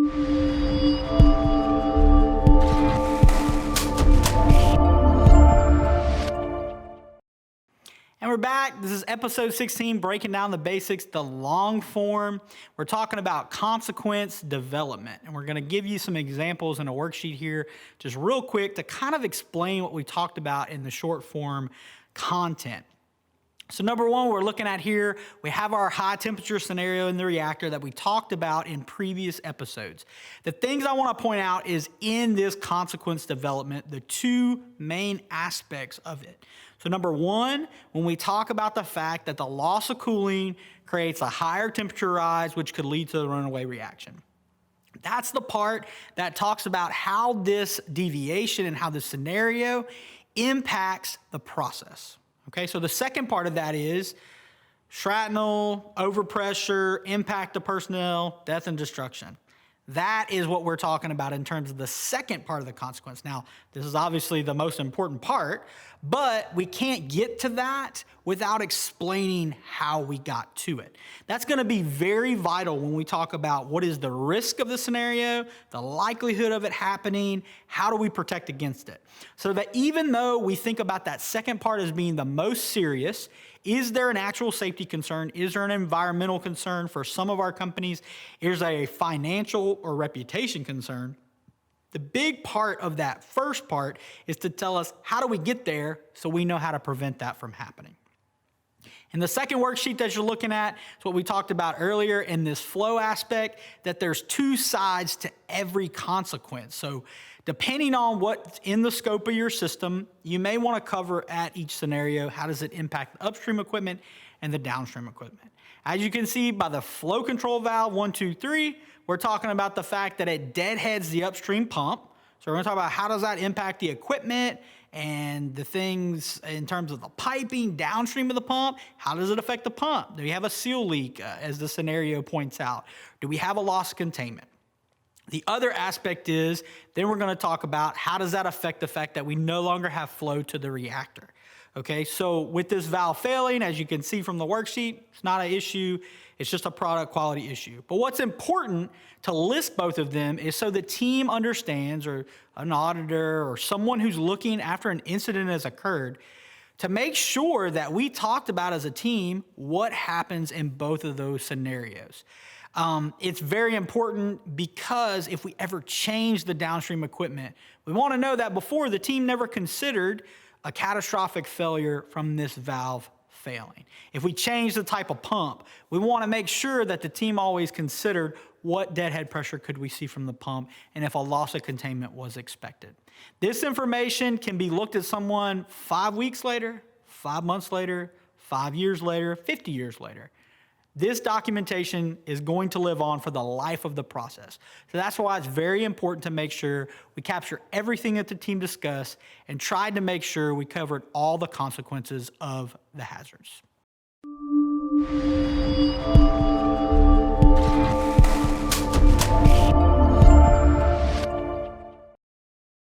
And we're back. This is episode 16, breaking down the basics, the long form. We're talking about consequence development. And we're going to give you some examples in a worksheet here, just real quick to kind of explain what we talked about in the short form content. So number one, we're looking at here, we have our high temperature scenario in the reactor that we talked about in previous episodes. The things I want to point out is in this consequence development, the two main aspects of it. So number one, when we talk about the fact that the loss of cooling creates a higher temperature rise, which could lead to the runaway reaction. That's the part that talks about how this deviation and how this scenario impacts the process. Okay, so the second part of that is shrapnel, overpressure, impact to personnel, death and destruction. That is what we're talking about in terms of the second part of the consequence. Now, this is obviously the most important part, but we can't get to that without explaining how we got to it. That's going to be very vital when we talk about what is the risk of the scenario, the likelihood of it happening, how do we protect against it. So that even though we think about that second part as being the most serious, is there an actual safety concern? Is there an environmental concern for some of our companies? Is there a financial or reputation concern? The big part of that first part is to tell us how do we get there so we know how to prevent that from happening. In the second worksheet that you're looking at, is what we talked about earlier in this flow aspect, that there's two sides to every consequence. So depending on what's in the scope of your system, you may want to cover at each scenario, how does it impact the upstream equipment and the downstream equipment. As you can see by the flow control valve 1, 2, 3, we're talking about the fact that it deadheads the upstream pump. So we're going to talk about how does that impact the equipment and the things in terms of the piping downstream of the pump. How does it affect the pump? Do we have a seal leak, as the scenario points out? Do we have a loss of containment? The other aspect is, then we're going to talk about how does that affect the fact that we no longer have flow to the reactor. Okay, so with this valve failing, as you can see from the worksheet, it's not an issue. It's just a product quality issue. But what's important to list both of them is so the team understands, or an auditor or someone who's looking after an incident has occurred, to make sure that we talked about as a team what happens in both of those scenarios. It's very important because if we ever change the downstream equipment, we want to know that before the team never considered a catastrophic failure from this valve failing. If we change the type of pump, we want to make sure that the team always considered what deadhead pressure could we see from the pump and if a loss of containment was expected. This information can be looked at someone 5 weeks later, 5 months later, 5 years later, 50 years later. This documentation is going to live on for the life of the process. So that's why it's very important to make sure we capture everything that the team discussed and tried to make sure we covered all the consequences of the hazards.